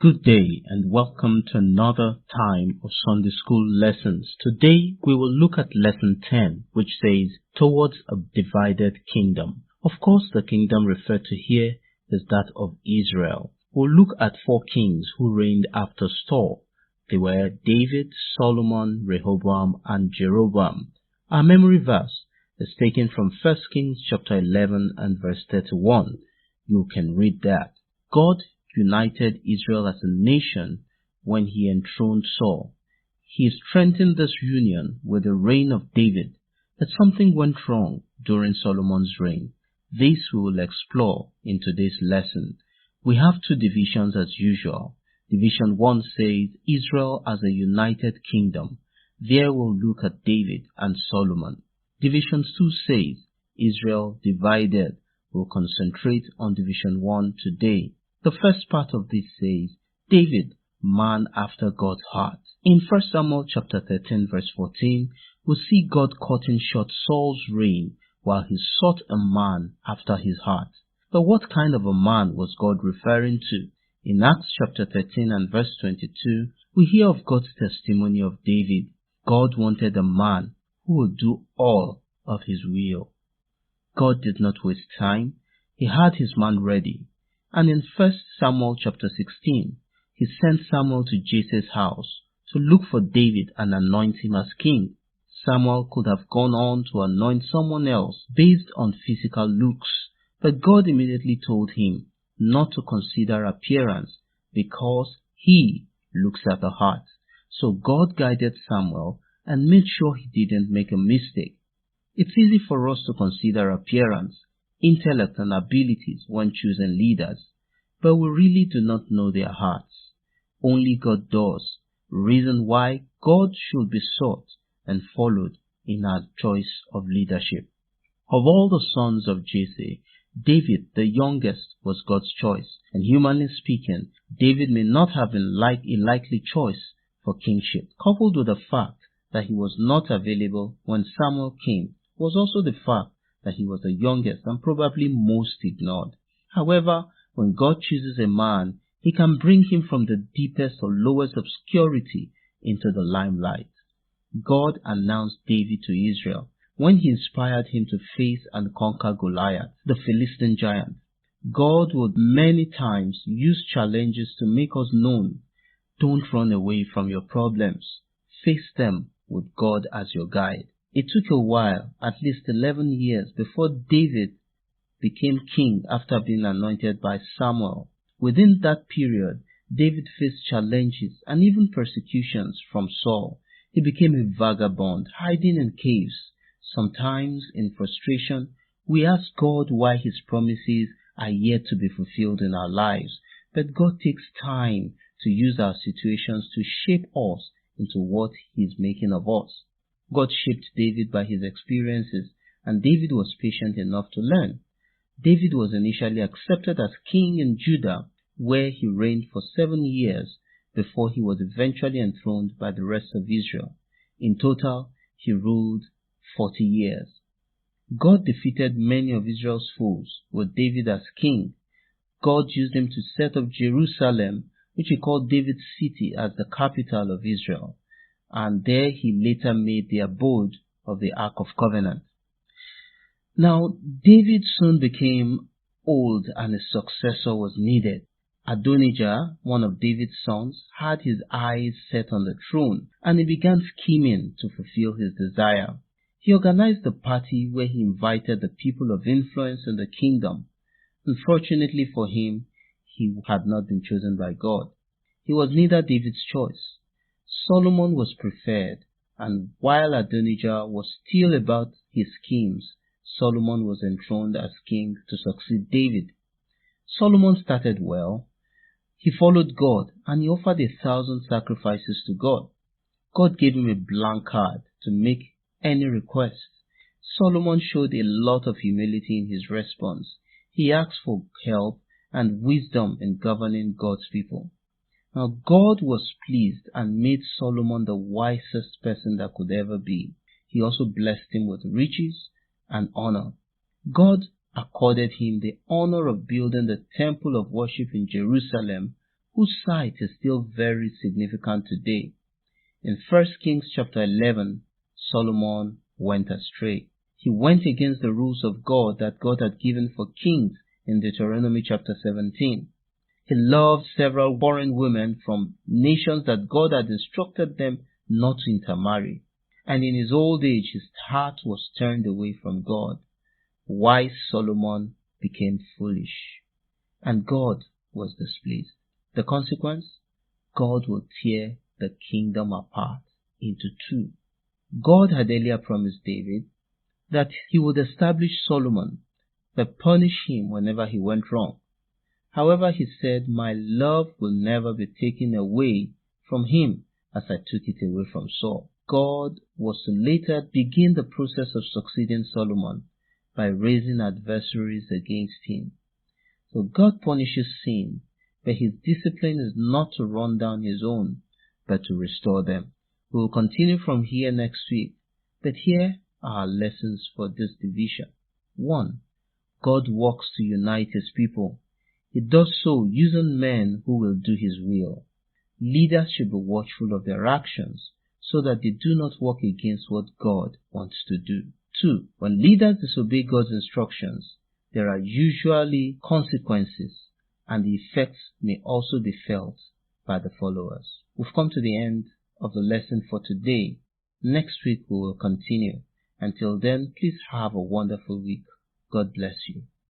Good day and welcome to another time of Sunday School lessons. Today we will look at lesson 10, which says, Towards a Divided Kingdom. Of course, the kingdom referred to here is that of Israel. We'll look at four kings who reigned after Saul. They were David, Solomon, Rehoboam, and Jeroboam. Our memory verse is taken from 1 Kings chapter 11 and verse 31. You can read that. God united Israel as a nation when he enthroned Saul. He strengthened this union with the reign of David, but something went wrong during Solomon's reign. This we will explore in today's lesson. We have two divisions as usual. Division 1 says Israel as a united kingdom. There we'll look at David and Solomon. Division 2 says Israel divided. We'll concentrate on Division 1 today. The first part of this says, David, man after God's heart. In 1 Samuel chapter 13 verse 14, we see God cutting short Saul's reign while he sought a man after his heart. But what kind of a man was God referring to? In Acts chapter 13 and verse 22, we hear of God's testimony of David. God wanted a man who would do all of his will. God did not waste time. He had his man ready. And in 1 Samuel chapter 16, he sent Samuel to Jesse's house to look for David and anoint him as king. Samuel could have gone on to anoint someone else based on physical looks, but God immediately told him not to consider appearance because he looks at the heart. So God guided Samuel and made sure he didn't make a mistake. It's easy for us to consider appearance, intellect and abilities when choosing leaders, but we really do not know their hearts. Only God does. Reason why God should be sought and followed in our choice of leadership. Of all the sons of Jesse, David, the youngest, was God's choice, and humanly speaking, David may not have been a likely choice for kingship. Coupled with the fact that he was not available when Samuel came was also the fact that he was the youngest and probably most ignored. However, when God chooses a man, he can bring him from the deepest or lowest obscurity into the limelight. God announced David to Israel when he inspired him to face and conquer Goliath, the Philistine giant. God would many times use challenges to make us known. Don't run away from your problems. Face them with God as your guide. It took a while, at least 11 years, before David became king after being anointed by Samuel. Within that period, David faced challenges and even persecutions from Saul. He became a vagabond, hiding in caves. Sometimes, in frustration, we ask God why his promises are yet to be fulfilled in our lives. But God takes time to use our situations to shape us into what he is making of us. God shaped David by his experiences, and David was patient enough to learn. David was initially accepted as king in Judah, where he reigned for 7 years before he was eventually enthroned by the rest of Israel. In total, he ruled 40 years. God defeated many of Israel's foes with David as king. God used him to set up Jerusalem, which he called David's city, as the capital of Israel. And there he later made the abode of the Ark of Covenant. Now, David soon became old and a successor was needed. Adonijah, one of David's sons, had his eyes set on the throne, and he began scheming to fulfill his desire. He organized a party where he invited the people of influence in the kingdom. Unfortunately for him, he had not been chosen by God. He was neither David's choice. Solomon was preferred, and while Adonijah was still about his schemes, Solomon was enthroned as king to succeed David. Solomon started well. He followed God, and he offered 1,000 sacrifices to God. God gave him a blank card to make any request. Solomon showed a lot of humility in his response. He asked for help and wisdom in governing God's people. Now, God was pleased and made Solomon the wisest person that could ever be. He also blessed him with riches and honor. God accorded him the honor of building the temple of worship in Jerusalem, whose sight is still very significant today. In 1 Kings chapter 11, Solomon went astray. He went against the rules of God that God had given for kings in Deuteronomy chapter 17. He loved several foreign women from nations that God had instructed them not to intermarry. And in his old age, his heart was turned away from God. Wise Solomon became foolish, and God was displeased. The consequence? God will tear the kingdom apart into two. God had earlier promised David that he would establish Solomon, but punish him whenever he went wrong. However, he said, "My love will never be taken away from him as I took it away from Saul." God was to later begin the process of succeeding Solomon by raising adversaries against him. So God punishes sin, but his discipline is not to run down his own, but to restore them. We will continue from here next week, but here are our lessons for this division. 1. God works to unite his people. He does so using men who will do his will. Leaders should be watchful of their actions so that they do not work against what God wants to do. 2. When leaders disobey God's instructions, there are usually consequences, and the effects may also be felt by the followers. We've come to the end of the lesson for today. Next week we will continue. Until then, please have a wonderful week. God bless you.